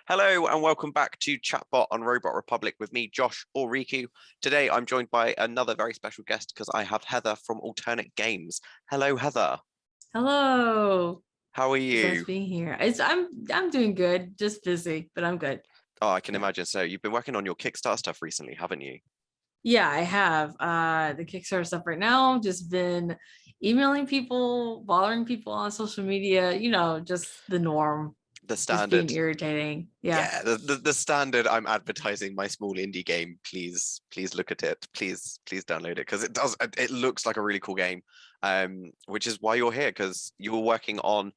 Hello and welcome back to Chatbot on Robot Republic with me, Josh or Riku. Today I'm joined by another very special guest because I have Heather from Alternate Games. Hello, Heather. Hello. How are It's nice you? being here. I'm doing good, just busy, but I'm good. Oh, I can Yeah. imagine. So you've been working on your Kickstarter stuff recently, haven't you? Yeah, I have. The Kickstarter stuff right now, just been emailing people, bothering people on social media, just the norm, The just being standard. irritating. Yeah. Yeah, the standard. I'm advertising my small indie game. Please look at it. Please download it because it looks like a really cool game. Which is why you're here, because you were working on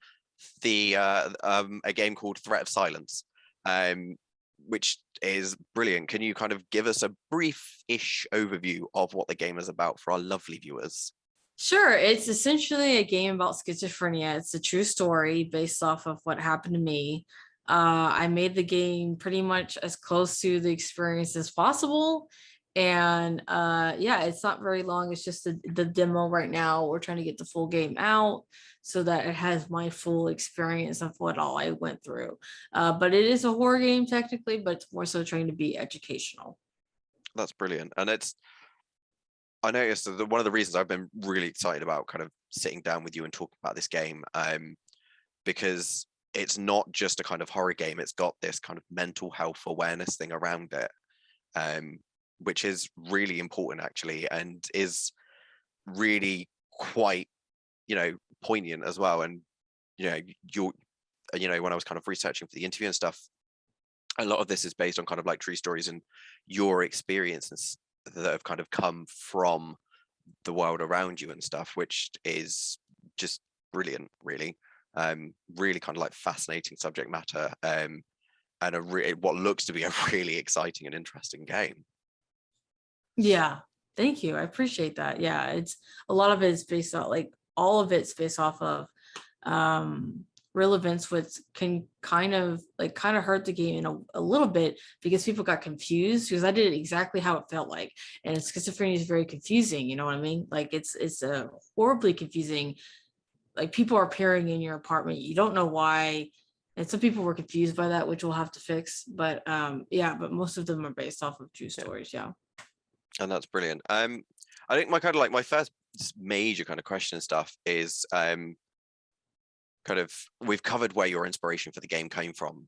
the a game called Threat of Silence, um, which is brilliant. Can you kind of give us a brief-ish overview of what the game is about for our lovely viewers? Sure. It's essentially a game about schizophrenia. It's a true story based off of what happened to me. I made the game pretty much as close to the experience as possible. And yeah, it's not very long. It's just the demo right now. We're trying to get the full game out so that it has my full experience of what all I went through. But it is a horror game technically, but it's more so trying to be educational. That's brilliant, and I noticed that one of the reasons I've been really excited about kind of sitting down with you and talking about this game, because it's not just a kind of horror game. It's got this kind of mental health awareness thing around it, um, which is really important actually, and is really quite, poignant as well. And you know, when I was kind of researching for the interview and stuff, a lot of this is based on kind of like true stories and your experiences that have kind of come from the world around you and stuff, which is just brilliant, really. Really kind of like fascinating subject matter, and what looks to be a really exciting and interesting game. Yeah, thank you. I appreciate that. Yeah, it's a lot of it is based on like all of it's based off of um real events, which can kind of hurt the game in a little bit because people got confused because I did it exactly how it felt like. And schizophrenia is very confusing, you know what I mean? Like it's a horribly confusing. Like people are appearing in your apartment, you don't know why. And some people were confused by that, which we'll have to fix. But yeah, but most of them are based off of true Yeah, stories. Yeah. and that's brilliant. I think my first major kind of question and stuff is kind of, we've covered where your inspiration for the game came from,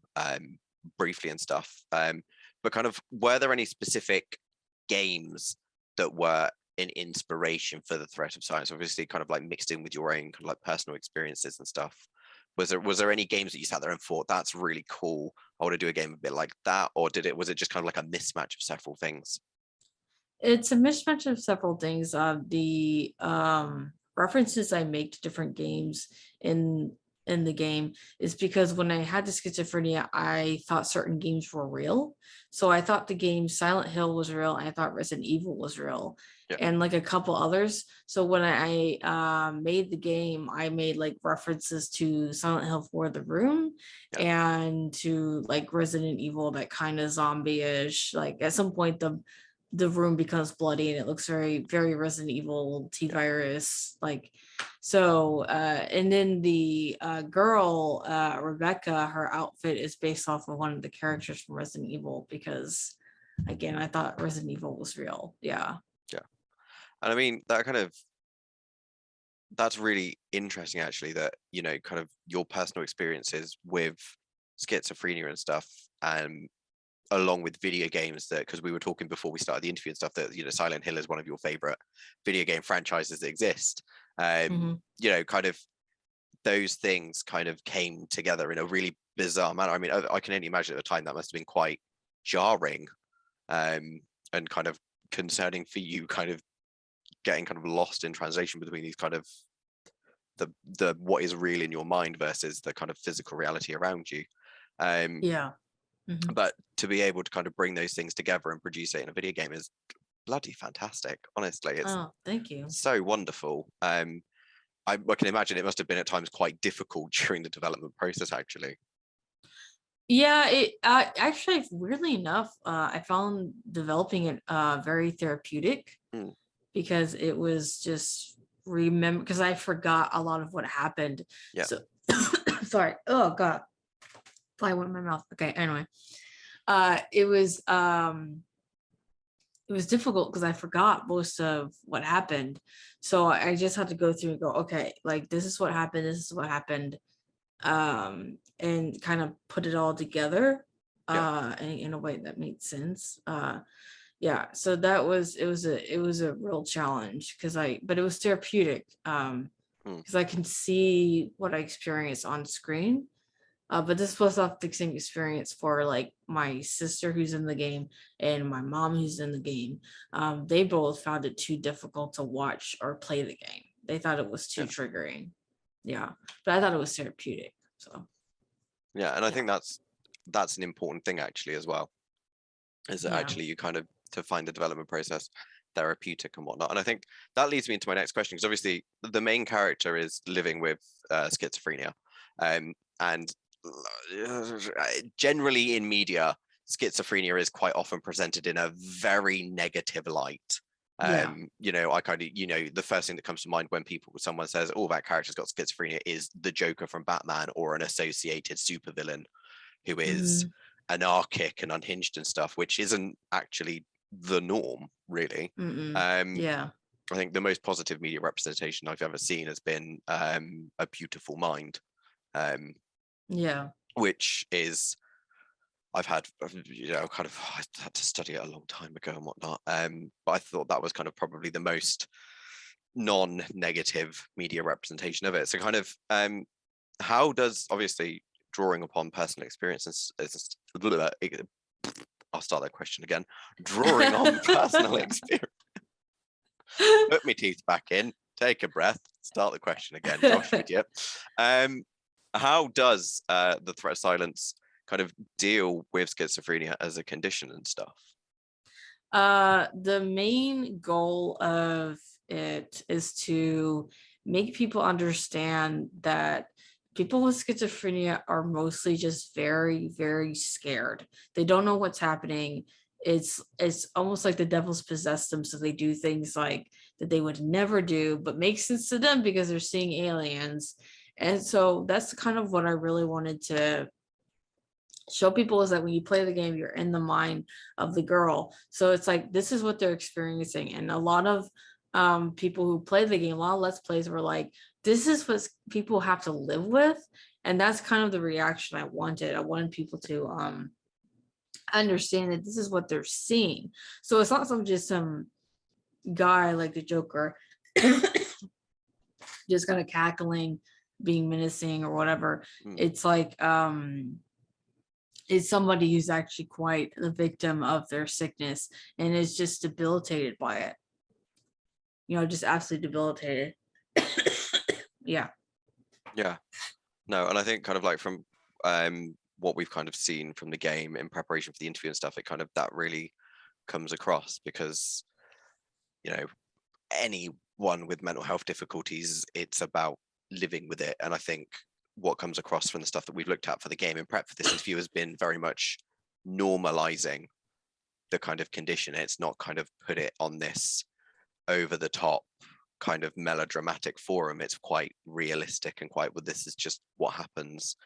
briefly and stuff, but kind of, were there any specific games that were an inspiration for the Threat of Silence? Obviously kind of like mixed in with your own kind of like personal experiences and stuff. Was there any games that you sat there and thought, that's really cool, I want to do a game a bit like that? Or was it just kind of like a mismatch of several things? It's a mismatch of several things. The references I make to different games in the game is because when I had the schizophrenia, I thought certain games were real. So I thought the game Silent Hill was real, and I thought Resident Evil was real, Yeah. and like a couple others. So when I made the game, I made like references to Silent Hill for the Room Yeah. and to like Resident Evil, that kind of zombie-ish. Like at some point, the room becomes bloody and it looks very very Resident Evil T-virus like. So and then the girl Rebecca, her outfit is based off of one of the characters from Resident Evil because again I thought Resident Evil was real. Yeah. Yeah. And I mean, that's really interesting actually, that kind of your personal experiences with schizophrenia and stuff, and along with video games, that, because we were talking before we started the interview and stuff, that Silent Hill is one of your favorite video game franchises that exist. Mm-hmm. Kind of those things kind of came together in a really bizarre manner. I mean, I can only imagine at the time that must have been quite jarring, and kind of concerning for you, kind of getting kind of lost in translation between these kind of the what is real in your mind versus the kind of physical reality around you. Yeah. Mm-hmm. But to be able to kind of bring those things together and produce it in a video game is bloody fantastic. Honestly, it's Oh, thank you. so wonderful. I can imagine it must have been at times quite difficult during the development process, actually. Yeah, it actually, weirdly enough, I found developing it very therapeutic Mm. because it was just remember because I forgot a lot of what happened. Yeah. So sorry. Oh God. fly went in my mouth. Okay, anyway. It was difficult because I forgot most of what happened. So I just had to go through and go, okay, like this is what happened, this is what happened, and kind of put it all together in a way that made sense. Yeah, so it was a real challenge but it was therapeutic because I can see what I experienced on screen. But this was not the same experience for like my sister who's in the game and my mom who's in the game. They both found it too difficult to watch or play the game. They thought it was too triggering. Yeah, but I thought it was therapeutic. So Yeah, and I think that's an important thing actually as well, is that actually you kind of to find the development process therapeutic and whatnot. And I think that leads me into my next question, because obviously the main character is living with schizophrenia, and generally in media, schizophrenia is quite often presented in a very negative light. You know, I kind of, you know, the first thing that comes to mind when someone says, oh, that character's got schizophrenia, is the Joker from Batman, or an associated supervillain who is anarchic and unhinged and stuff, which isn't actually the norm, really. I think the most positive media representation I've ever seen has been A Beautiful Mind, which is, I've had, you know, kind of, I had to study it a long time ago and whatnot, but I thought that was kind of probably the most non-negative media representation of it. So kind of, how does, obviously, drawing upon personal experiences, I'll start that question again. Drawing on personal experience. Put my teeth back in, take a breath, start the question again, Josh, idiot. How does the Threat Silence kind of deal with schizophrenia as a condition and stuff? The main goal of it is to make people understand that people with schizophrenia are mostly just very, very scared. They don't know what's happening. It's almost like the devil's possessed them, so they do things like that they would never do, but makes sense to them because they're seeing aliens. And so that's kind of what I really wanted to show people, is that when you play the game, you're in the mind of the girl. So it's like, this is what they're experiencing. And a lot of people who play the game, a lot of Let's Plays were like, this is what people have to live with. And that's kind of the reaction I wanted. I wanted people to understand that this is what they're seeing. So it's not some guy like the Joker just kind of cackling, being menacing or whatever. It's like is somebody who's actually quite the victim of their sickness and is just debilitated by it. You know, just absolutely debilitated. Yeah. No, and I think kind of like from what we've kind of seen from the game in preparation for the interview and stuff, it kind of, that really comes across, because, you know, anyone with mental health difficulties, it's about living with it. And I think what comes across from the stuff that we've looked at for the game in prep for this interview has been very much normalizing the kind of condition. It's not kind of put it on this over the top kind of melodramatic forum. It's quite realistic and quite, well, this is just what happens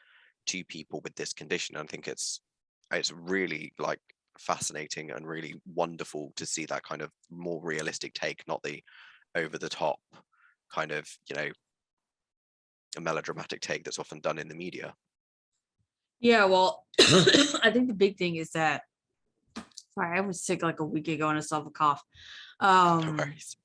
to people with this condition. And I think it's really like fascinating and really wonderful to see that kind of more realistic take, not the over the top kind of, you know, a melodramatic take that's often done in the media. Yeah, well, I think the big thing is that, sorry, I was sick like a week ago and I still have a cough. No worries.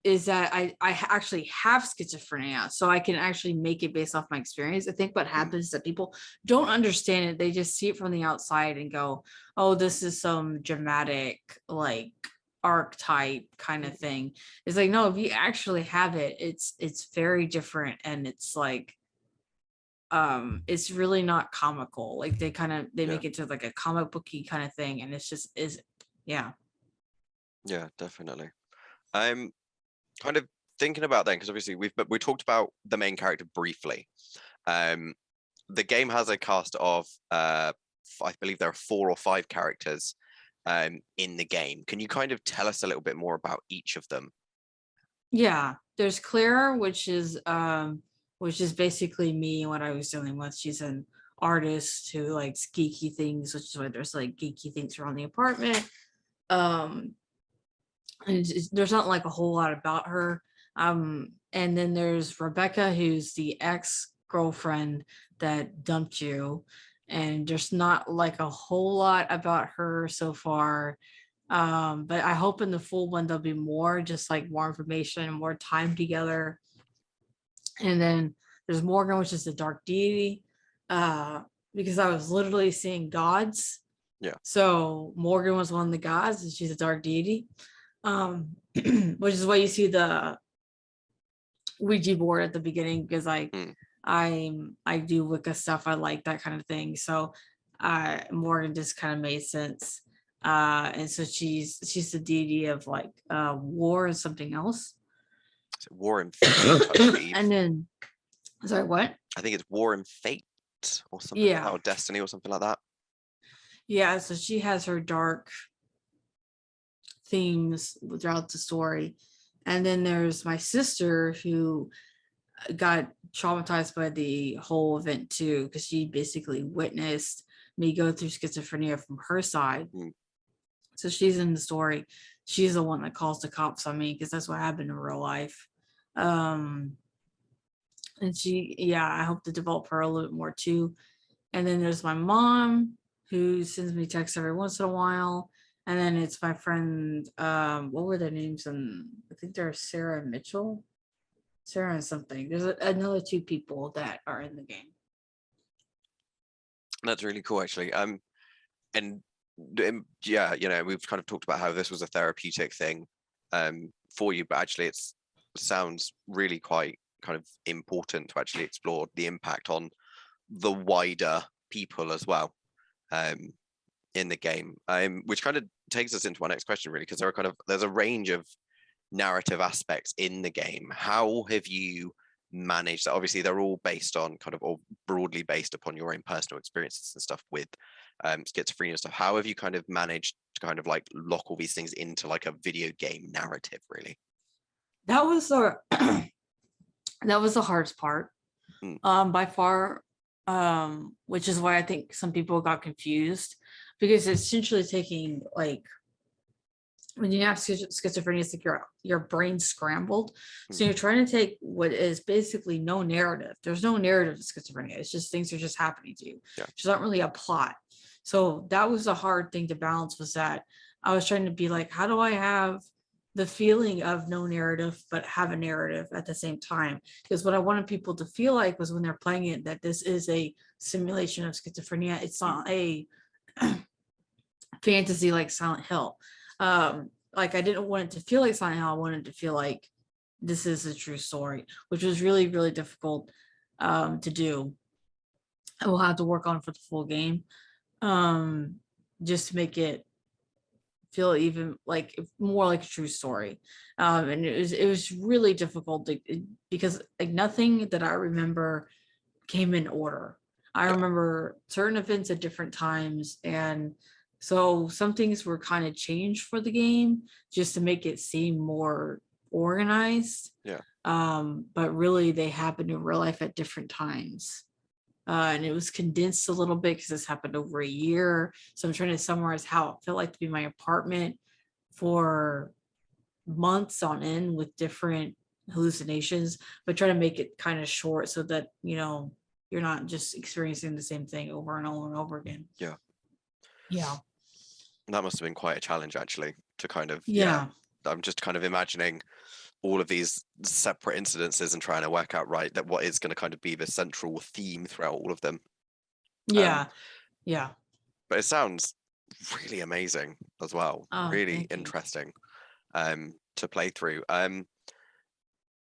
Is that I actually have schizophrenia, so I can actually make it based off my experience. I think what happens is that people don't understand it. They just see it from the outside and go, oh, this is some dramatic, like, archetype kind of thing. It's like, no, if you actually have it, it's very different. And it's like, it's really not comical. Like they make it to like a comic booky kind of thing. And it's just isn't. Yeah, definitely. I'm kind of thinking about then, because obviously we talked about the main character briefly. The game has a cast of I believe there are 4 or 5 characters in the game. Can you kind of tell us a little bit more about each of them? Yeah, there's Claire, which is basically me and what I was dealing with. She's an artist who likes geeky things, which is why there's like geeky things around the apartment. And there's not like a whole lot about her. And then there's Rebecca, who's the ex-girlfriend that dumped you, and there's not like a whole lot about her so far. But I hope in the full one there'll be more, just like more information and more time together. And then there's Morgan, which is the dark deity, because I was literally seeing gods. Yeah. So Morgan was one of the gods, and she's a dark deity, which is why you see the Ouija board at the beginning, because I do Wicca stuff. I like that kind of thing. So Morgan just kind of made sense. And so she's the deity of like war and something else. So war and fate. And then, sorry, what? I think it's war and fate or something like that, or destiny or something like that. Yeah, so she has her dark themes throughout the story. And then there's my sister, who got traumatized by the whole event too, because she basically witnessed me go through schizophrenia from her side. So she's in the story. She's the one that calls the cops on me, because that's what happened in real life. And I hope to develop her a little bit more too. And then there's my mom, who sends me texts every once in a while. And then it's my friend, what were their names? And I think they're Sarah and Mitchell. Sarah and something. There's another 2 people that are in the game. That's really cool, actually. And yeah, we've kind of talked about how this was a therapeutic thing for you, but actually it sounds really quite kind of important to actually explore the impact on the wider people as well in the game, which kind of takes us into my next question, really, because there's a range of narrative aspects in the game. How have you managed that? Obviously they're all based on kind of, or broadly based upon your own personal experiences and stuff with schizophrenia stuff. How have you kind of managed to kind of like lock all these things into like a video game narrative, really? That was the hardest part by far, which is why I think some people got confused, because it's essentially taking, like, when you have schizophrenia, it's like your brain scrambled. So you're trying to take what is basically no narrative. There's no narrative to schizophrenia. It's just things are just happening to you. Yeah. There's not really a plot. So that was a hard thing to balance, was that I was trying to be like, how do I have the feeling of no narrative, but have a narrative at the same time? Because what I wanted people to feel like was, when they're playing it, that this is a simulation of schizophrenia. It's not a fantasy like Silent Hill. Like, I didn't want it to feel like Silent Hill. I wanted it to feel like this is a true story, which was really, really difficult to do. I will have to work on for the full game, just to make it feel even like more like a true story. And it was really difficult because like nothing that I remember came in order. I remember certain events at different times, and so some things were kind of changed for the game just to make it seem more organized. But really they happened in real life at different times. And it was condensed a little bit because this happened over a year. So I'm trying to summarize how it felt like to be my apartment for months on end with different hallucinations, but try to make it kind of short so that, you're not just experiencing the same thing over and over and over again. Yeah. That must have been quite a challenge, actually, to kind of, I'm just kind of imagining all of these separate incidences and trying to work out that what is going to kind of be the central theme throughout all of them. But it sounds really amazing as well. Really interesting to play through.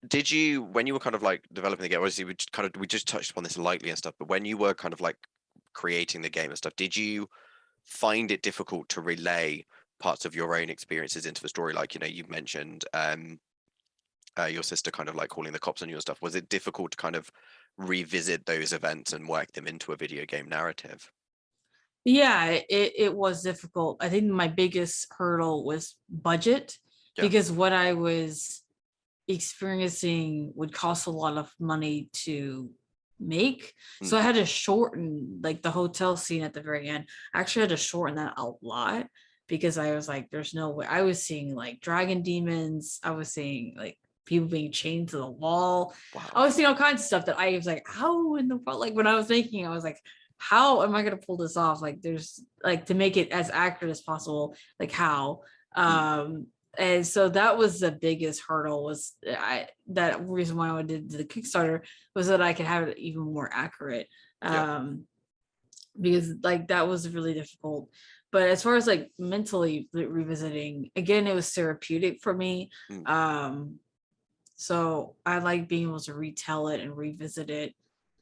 Did you, when you were kind of like developing the game, obviously we just touched upon this lightly and stuff, but when you were kind of like creating the game and stuff, did you find it difficult to relay parts of your own experiences into the story? Like, you've mentioned your sister kind of like calling the cops on you and stuff. Was it difficult to kind of revisit those events and work them into a video game narrative? Yeah, it was difficult. I think my biggest hurdle was budget, because what I was experiencing would cost a lot of money to make. So I had to shorten like the hotel scene at the very end. I actually had to shorten that a lot because I was like, there's no way. I was seeing like dragon demons. I was seeing like people being chained to the wall. Wow. I was seeing all kinds of stuff that I was like, how in the world? Like when I was making, I was like, how am I going to pull this off? Like there's like to make it as accurate as possible. Like how? And so that was the biggest hurdle was that reason why I did the Kickstarter was that I could have it even more accurate. Because like that was really difficult. But as far as like mentally revisiting, again, it was therapeutic for me. So I like being able to retell it and revisit it.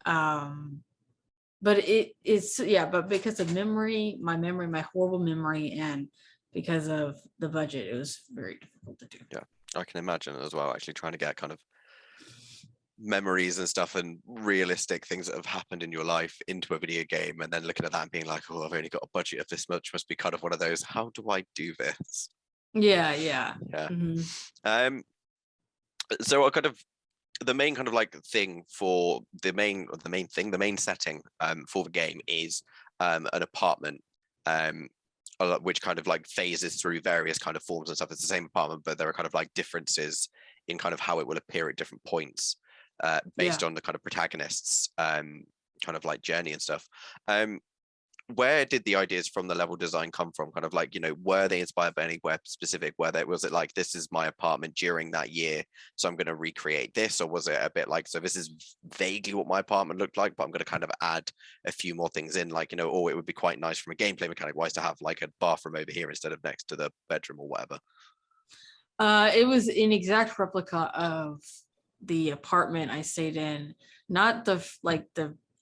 But it's but because of my horrible memory, and because of the budget, it was very difficult to do. Yeah, I can imagine as well, actually trying to get kind of memories and stuff and realistic things that have happened in your life into a video game, and then looking at that and being like, oh, I've only got a budget of this much, must be kind of one of those, how do I do this? Yeah. So I kind of the main kind of like thing for the main setting for the game is an apartment, which kind of like phases through various kind of forms and stuff. It's the same apartment, but there are kind of like differences in kind of how it will appear at different points based on the kind of protagonists kind of like journey and stuff. Where did the ideas from the level design come from? Kind of like, you know, were they inspired by anywhere specific? Was it like, this is my apartment during that year, so I'm going to recreate this? Or was it a bit like, so this is vaguely what my apartment looked like, but I'm going to kind of add a few more things in, like, you know, or it would be quite nice from a gameplay mechanic wise to have like a bathroom over here instead of next to the bedroom or whatever? It was an exact replica of the apartment I stayed in. Not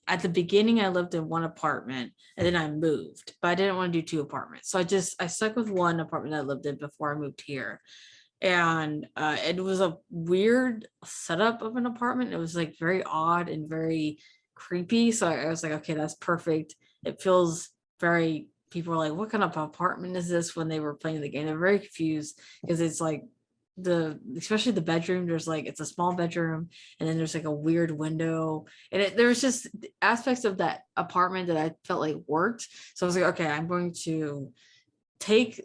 at the beginning, I lived in one apartment and then I moved, but I didn't want to do two apartments. So I stuck with one apartment I lived in before I moved here. And it was a weird setup of an apartment. It was like very odd and very creepy. So I was like, okay, that's perfect. It feels very, people are like, what kind of apartment is this when they were playing the game? They're very confused because it's like especially the bedroom, there's like, it's a small bedroom and then there's like a weird window, and there was just aspects of that apartment that I felt like worked. So I was like, okay, I'm going to take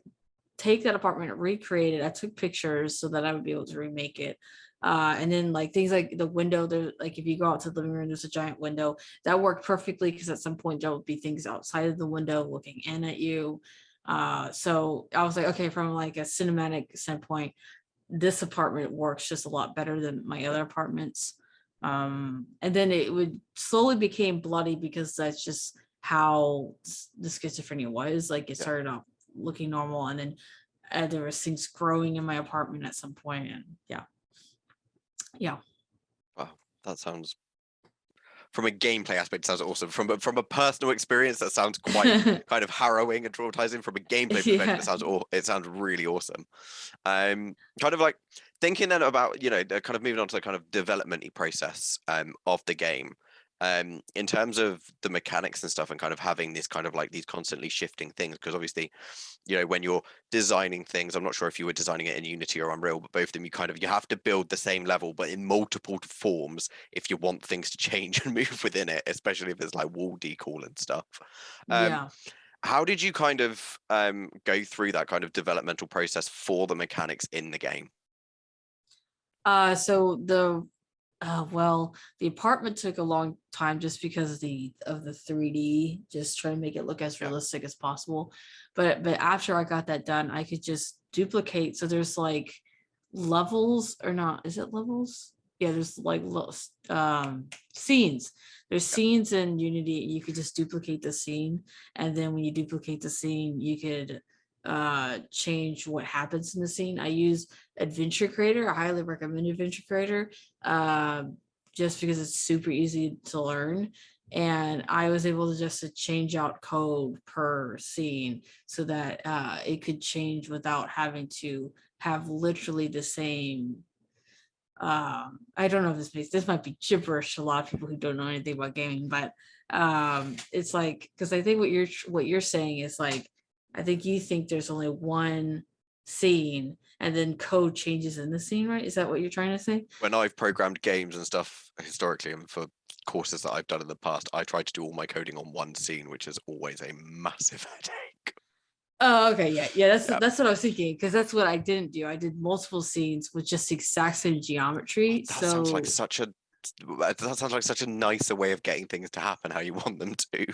that apartment and recreate it. I took pictures so that I would be able to remake it. And then like things like the window, there, like if you go out to the living room, there's a giant window that worked perfectly because at some point there would be things outside of the window looking in at you. So I was like, okay, from like a cinematic standpoint, this apartment works just a lot better than my other apartments. And then it would slowly became bloody because that's just how the schizophrenia was. Like it started off looking normal, and then there was things growing in my apartment at some point, and yeah. Wow, that sounds, from a gameplay aspect, sounds awesome. From a personal experience, that sounds quite kind of harrowing and traumatizing. From a gameplay perspective, it sounds really awesome. Kind of like thinking then about, you know, kind of moving on to the kind of development process of the game. In terms of the mechanics and stuff, and kind of having this kind of like these constantly shifting things, because obviously, you know, when you're designing things, I'm not sure if you were designing it in Unity or Unreal, but both of them, you have to build the same level but in multiple forms if you want things to change and move within it, especially if it's like wall decor and stuff. How did you kind of go through that kind of developmental process for the mechanics in the game? So the apartment took a long time just because of the 3D, just trying to make it look as realistic as possible. But after I got that done, I could just duplicate. So there's like levels, or not? Is it levels? Yeah, there's like scenes. There's scenes in Unity. You could just duplicate the scene, and then when you duplicate the scene, you could change what happens in the scene. I use Adventure Creator. I highly recommend Adventure Creator, just because it's super easy to learn. And I was able to just change out code per scene so that it could change without having to have literally the same. I don't know if this might be gibberish to a lot of people who don't know anything about gaming, but it's like, because I think what you're saying is like, I think you think there's only one scene and then code changes in the scene, right? Is that what you're trying to say? When I've programmed games and stuff historically, and for courses that I've done in the past, I try to do all my coding on one scene, which is always a massive headache. Oh, okay, yeah. That's what I was thinking, because that's what I didn't do. I did multiple scenes with just the exact same geometry. That So sounds like such a nicer way of getting things to happen how you want them to.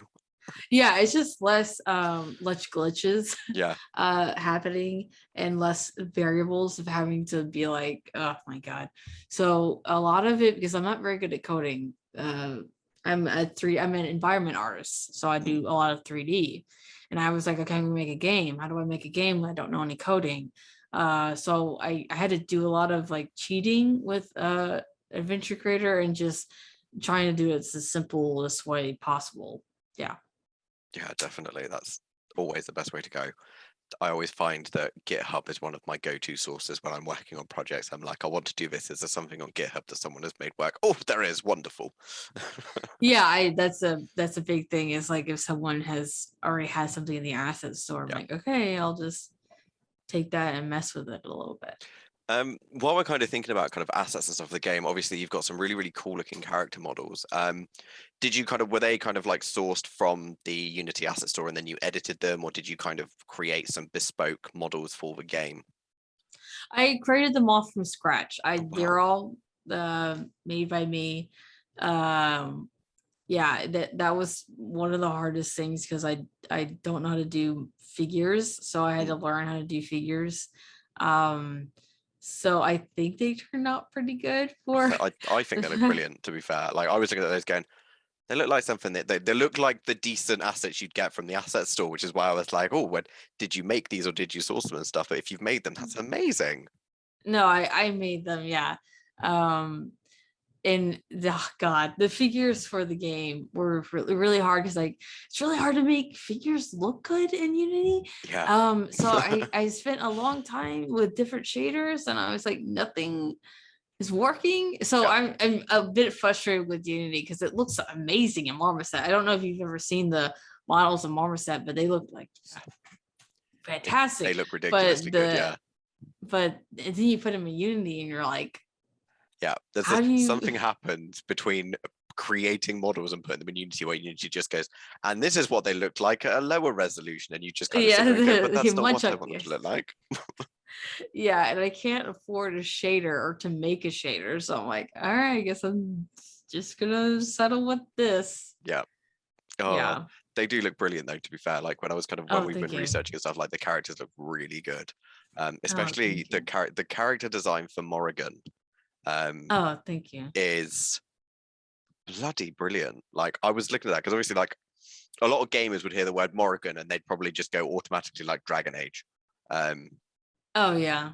yeah, it's just less glitches Yeah. happening, and less variables of having to be like, oh my god. So a lot of it, because I'm not very good at coding, I'm an environment artist, so I do a lot of 3D. And I was like, okay, I'm gonna make a game. How do I make a game when I don't know any coding? So I had to do a lot of like cheating with Adventure Creator, and just trying to do it the simplest way possible. Yeah. Yeah, definitely. That's always the best way to go. I always find that GitHub is one of my go-to sources when I'm working on projects. I'm like, I want to do this. Is there something on GitHub that someone has made work? Oh, there is. Wonderful. Yeah, that's a big thing, is like if someone has already had something in the asset store, I'm Yeah. like, okay, I'll just take that and mess with it a little bit. While we're kind of thinking about kind of assets and stuff of the game, obviously you've got some really, really cool looking character models. Were they kind of like sourced from the Unity asset store and then you edited them, or did you kind of create some bespoke models for the game? I created them all from scratch. Oh, They're wow. all made by me. Yeah, that was one of the hardest things, because I don't know how to do figures, so I had to learn how to do figures. So I think they turned out pretty good for I think they look brilliant, to be fair. Like, I was looking at those going, they look like something that they look like the decent assets you'd get from the asset store, which is why I was like, oh, did you make these or did you source them and stuff? But if you've made them, that's amazing. No, I made them, yeah. And the figures for the game were really, really hard, because like it's really hard to make figures look good in Unity. Yeah. So I spent a long time with different shaders, and I was like, nothing is working. So Yeah. I'm a bit frustrated with Unity, because it looks amazing in Marmoset. I don't know if you've ever seen the models of Marmoset, but they look like fantastic. They look ridiculously But good, yeah. then you put them in Unity, and you're like, Yeah, how do you? something happens between creating models and putting them in Unity where Unity just goes, and this is what they look like at a lower resolution, and you just kind of sit Yeah, there and go, but that's not much what I like want them to look like. yeah, and I can't afford a shader or to make a shader, so I'm like, all right, I guess I'm just gonna settle with this. Yeah. Oh, Yeah. they do look brilliant though, to be fair. Like when Oh, we've thank been you. researching and stuff, like the characters look really good. Oh, Especially thank you. the character design for Morrigan Oh, thank you. is bloody brilliant. Like, I was looking at that because obviously, like, a lot of gamers would hear the word Morrigan and they'd probably just go automatically like Dragon Age. Um, Oh, yeah.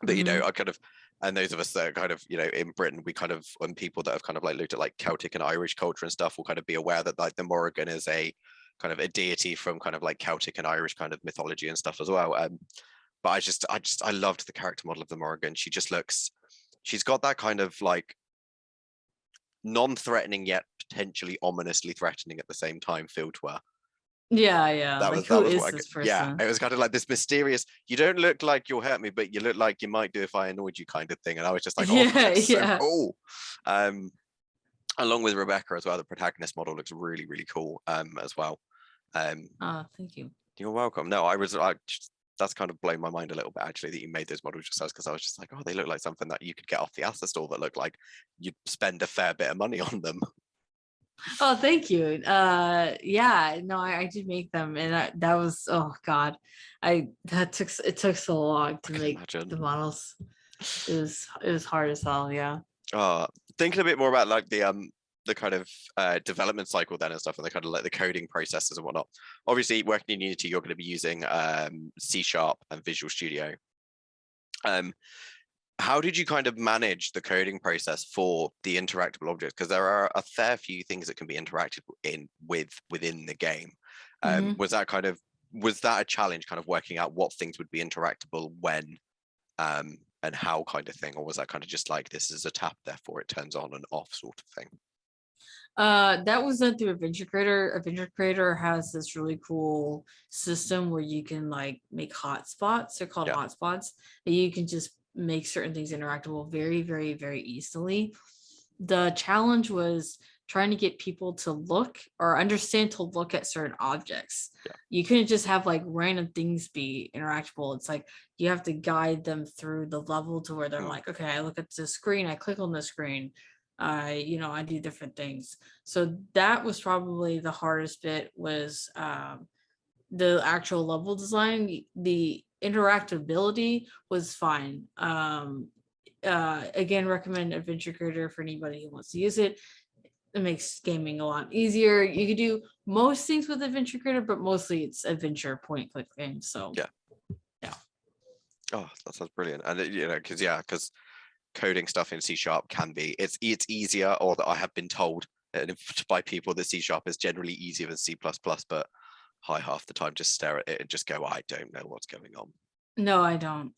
but you know, Mhm. I kind of, and those of us that are kind of, you know, in Britain, we kind of, and people that have kind of like looked at like Celtic and Irish culture and stuff will kind of be aware that like the Morrigan is a kind of a deity from kind of like Celtic and Irish kind of mythology and stuff as well. But I loved the character model of the Morrigan. She's got that kind of like non-threatening yet potentially ominously threatening at the same time feel to her. Yeah. Like, who That was is what this yeah, person? it was kind of like this mysterious, you don't look like you'll hurt me, but you look like you might do if I annoyed you kind of thing. And I was just like, oh, Yeah, that's so yeah. cool. Um, Along with Rebecca as well, the protagonist model looks really, really cool as well. Um, Oh, thank you. you're welcome. No, that's kind of blown my mind a little bit actually that you made those models yourselves, because I was just like, oh, they look like something that you could get off the asset store that look like you'd spend a fair bit of money on them. Oh, thank you. Yeah, no, I did make them, and that was, oh God, it took so long I to can make imagine. the models. It was hard as hell. Yeah. uh Thinking a bit more about like the kind of development cycle then and stuff, and the kind of like the coding processes and whatnot. Obviously working in Unity, you're going to be using C# and Visual Studio. How did you kind of manage the coding process for the interactable objects, because there are a fair few things that can be interacted within the game? Mhm. Was that a challenge, kind of working out what things would be interactable when and how kind of thing, or was that kind of just like, this is a tap, therefore it turns on and off sort of thing? That was done through Adventure Creator. Adventure Creator has this really cool system where you can like make hotspots. They're called Yeah. hotspots. And you can just make certain things interactable very, very, very easily. The challenge was trying to get people to look or understand to look at certain objects. Yeah. You couldn't just have like random things be interactable. It's like you have to guide them through the level to where they're like, okay, I look at the screen, I click on the screen, I do different things. So that was probably the hardest bit, was the actual level design. The interactability was fine. Again, recommend Adventure Creator for anybody who wants to use it. It makes gaming a lot easier. You can do most things with Adventure Creator, but mostly it's adventure point click games. So Yeah. Oh, that sounds brilliant. And because coding stuff in C# can be, it's easier, or that I have been told by people that C# is generally easier than C++, but I half the time just stare at it and just go, I don't know what's going on. no, I don't.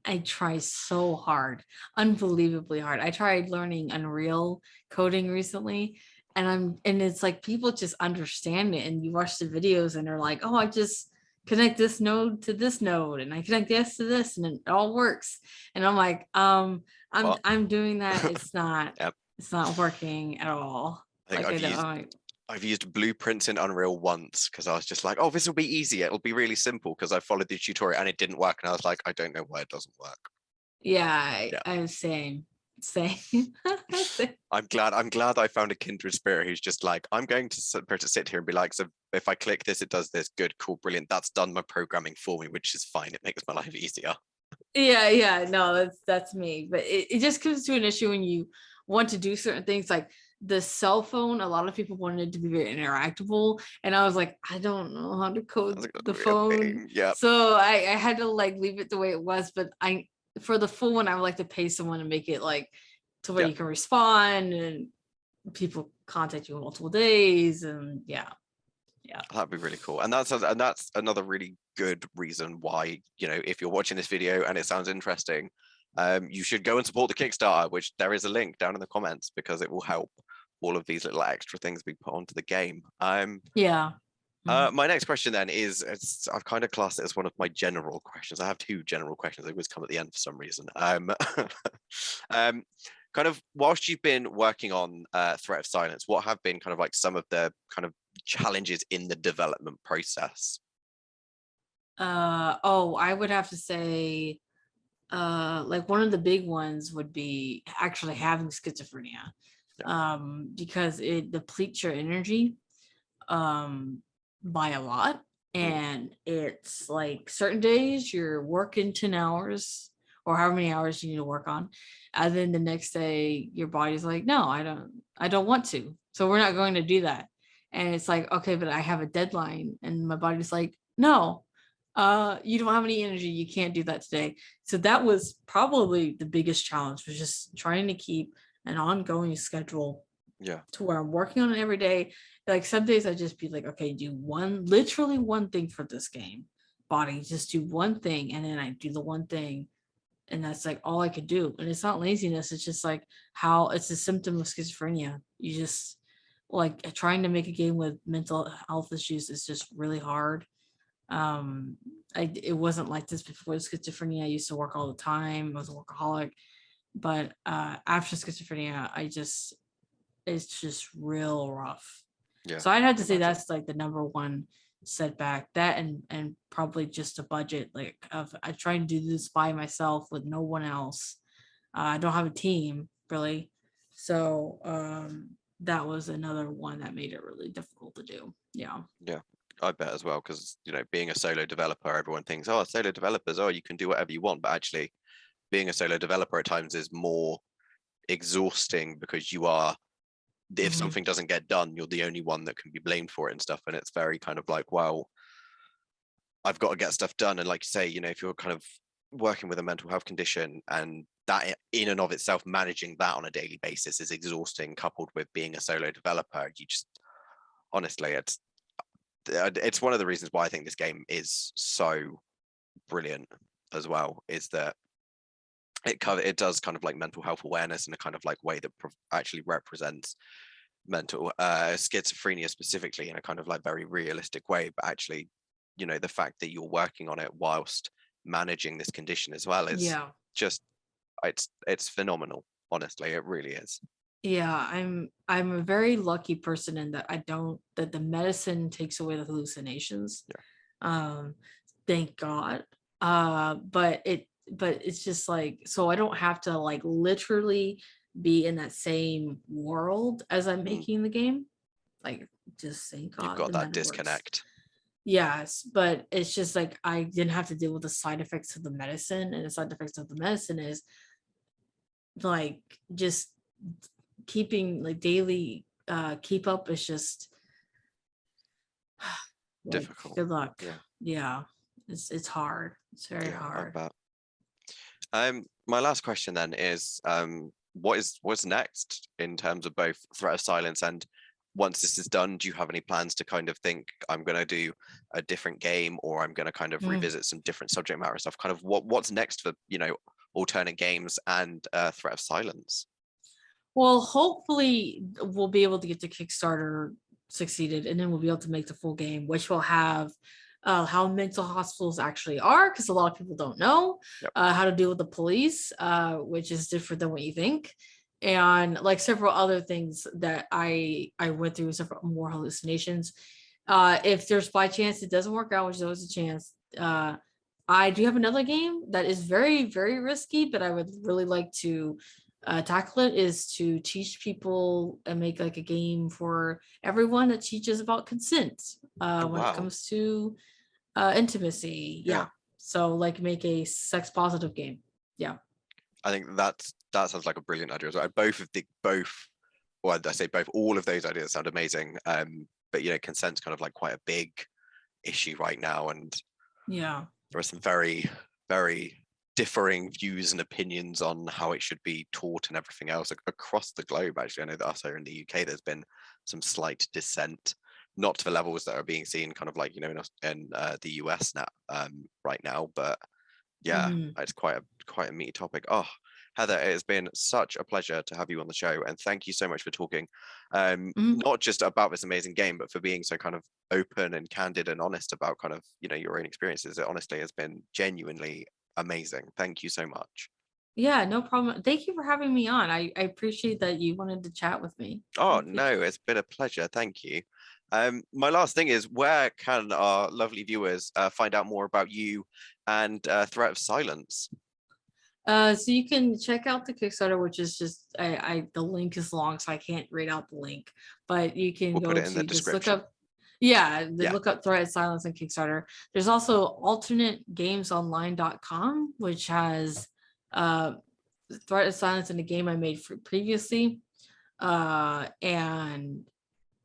I try so hard, unbelievably hard. I tried learning Unreal coding recently, and it's like people just understand it, and you watch the videos and they're like, oh, I just connect this node to this node and I connect this to this and it all works. And I'm like, I'm doing that. It's not Yep. it's not working at all. I think Like I've used blueprints in Unreal once because I was just like, oh, this will be easy. It'll be really simple, because I followed the tutorial and it didn't work. And I was like, I don't know why it doesn't work. yeah, I'm same. I'm glad I found a kindred spirit who's just like, I'm going to sit here and be like, so if I click this, it does this. Good, cool, brilliant. That's done my programming for me, which is fine. It makes my life easier. Yeah, no, that's me. But it just comes to an issue when you want to do certain things, like the cell phone. A lot of people wanted it to be very interactable, and I was like, I don't know how to code the phone. Yeah. So I had to like leave it the way it was. But for the full one, I would like to pay someone to make it like to where you can respond and people contact you in multiple days, and yeah. That'd be really cool. And that's another really good reason why, if you're watching this video and it sounds interesting, you should go and support the Kickstarter, which there is a link down in the comments, because it will help all of these little extra things be put onto the game. Yeah. My next question then is, I've kind of classed it as one of my general questions. I have two general questions. They always come at the end for some reason. Kind of, whilst you've been working on Threat of Silence, what have been kind of like some of the kind of challenges in the development process? I would have to say, like one of the big ones would be actually having schizophrenia, because it depletes your energy by a lot. And it's like certain days you're working 10 hours or however many hours you need to work on, and then the next day your body's like, no, I don't want to, so we're not going to do that. And it's like, okay, but I have a deadline, and my body's like, no, you don't have any energy, you can't do that today. So that was probably the biggest challenge, was just trying to keep an ongoing schedule to where I'm working on it every day. Like some days I just be like, okay, do literally one thing for this game, body, just do one thing, and then I do the one thing, and that's like all I could do. And it's not laziness, it's just like how it's a symptom of schizophrenia. You just like trying to make a game with mental health issues is just really hard. It wasn't like this before schizophrenia. I used to work all the time. I was a workaholic, but after schizophrenia, it's just real rough. So I'd have to say that's like the number one setback. That and probably just a budget, like of I try to do this by myself with no one else. I don't have a team really, so that was another one that made it really difficult to do. Yeah, I bet as well, because being a solo developer, everyone thinks, oh, solo developers, oh, you can do whatever you want, but actually being a solo developer at times is more exhausting, because you are, if something doesn't get done, you're the only one that can be blamed for it and stuff. And it's very kind of like, well, I've got to get stuff done. And like you say, if you're kind of working with a mental health condition, and that in and of itself, managing that on a daily basis is exhausting, coupled with being a solo developer, you just, honestly, it's one of the reasons why I think this game is so brilliant as well, is that it does kind of like mental health awareness in a kind of like way that actually represents mental schizophrenia specifically in a kind of like very realistic way. But actually, the fact that you're working on it whilst managing this condition as well is just, it's phenomenal. Honestly, it really is. Yeah, I'm a very lucky person in that that the medicine takes away the hallucinations. Yeah. Um, thank God. But it's just like, so I don't have to like literally be in that same world as I'm Mm. making the game. Like, just thank You've God got the that meta works. disconnect. Yes, but it's just like I didn't have to deal with the side effects of the medicine, and the side effects of the medicine is like just keeping like daily keep up is just like Difficult. good luck. Yeah. Yeah. It's hard. It's very Yeah, I hard. bet. My last question then is, what's next in terms of both Threat of Silence and once this is done, do you have any plans to kind of think I'm going to do a different game or I'm going to kind of Mm. revisit some different subject matter stuff? Kind of what's next for, alternate games and Threat of Silence? Well, hopefully we'll be able to get the Kickstarter succeeded, and then we'll be able to make the full game, which will have how mental hospitals actually are, because a lot of people don't know Yep. how to deal with the police, which is different than what you think, and like several other things that I went through, several more hallucinations. If there's by chance it doesn't work out, which is always a chance, I do have another game that is very, very risky, but I would really like to tackle it, is to teach people and make like a game for everyone that teaches about consent Oh, when it wow. comes to intimacy. Yeah. Yeah. So like make a sex positive game. Yeah. I think that sounds like a brilliant idea as well. Well, I say both, all of those ideas sound amazing. But consent's kind of like quite a big issue right now, and Yeah. there are some very, very differing views and opinions on how it should be taught and everything else across the globe. Actually, I know that us here in the UK, there's been some slight dissent, not to the levels that are being seen kind of like in the US now, right now, but yeah, Mhm. it's quite a meaty topic. Oh, Heather, it has been such a pleasure to have you on the show, and thank you so much for talking, Mhm. not just about this amazing game, but for being so kind of open and candid and honest about kind of your own experiences. It honestly has been genuinely amazing. Thank you so much. Yeah, no problem. Thank you for having me on. I appreciate that you wanted to chat with me. I Oh appreciate no, it. it's been a pleasure. Thank you. My last thing is, where can our lovely viewers find out more about you and Threat of Silence? So you can check out the Kickstarter, which is just the link is long, so I can't read out the link, but you can We'll put go it in the to just look description. up, yeah, Yeah. look up Threat Silence and Kickstarter. There's also alternategamesonline.com, which has uh Threat Silence in the game I made previously. And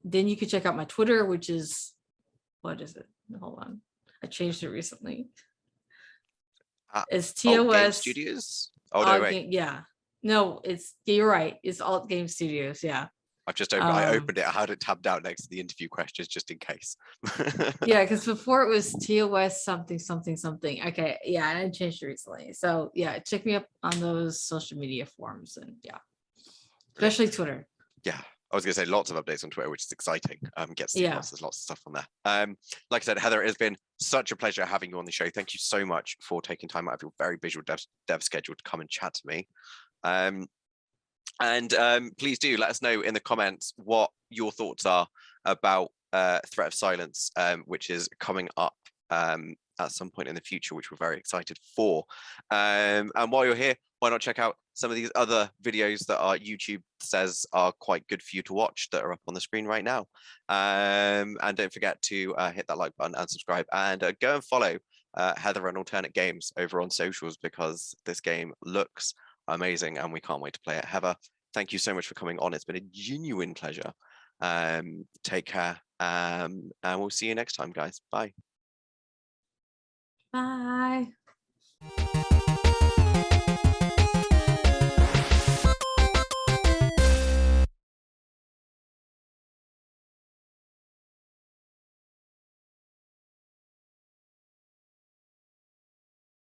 then you can check out my Twitter, which is, what is it? Hold on. I changed it recently. At It's AltGames TOS Studios. Oh no, Alt wait. Game. Yeah. No, you're right. It's Alt Game Studios. Yeah. I Um, opened it. I had it tabbed out next to the interview questions just in case. yeah, because before it was TOS something something something. Okay, yeah, and I changed it recently. So yeah, check me up on those social media forums, and yeah, Brilliant. especially Twitter. Yeah. I was going to say lots of updates on Twitter, which is exciting. Get to see Yeah. lots of stuff on there. Like I said, Heather, it has been such a pleasure having you on the show. Thank you so much for taking time out of your very visual dev schedule to come and chat to me. And please do let us know in the comments what your thoughts are about Threat of Silence, which is coming up at some point in the future, which we're very excited for. And while you're here, why not check out some of these other videos that our YouTube says are quite good for you to watch that are up on the screen right now. And don't forget to hit that like button and subscribe, and go and follow Heather and Alternate Games over on socials, because this game looks amazing and we can't wait to play it. Heather, thank you so much for coming on. It's been a genuine pleasure. Take care, and we'll see you next time, guys. Bye. Bye.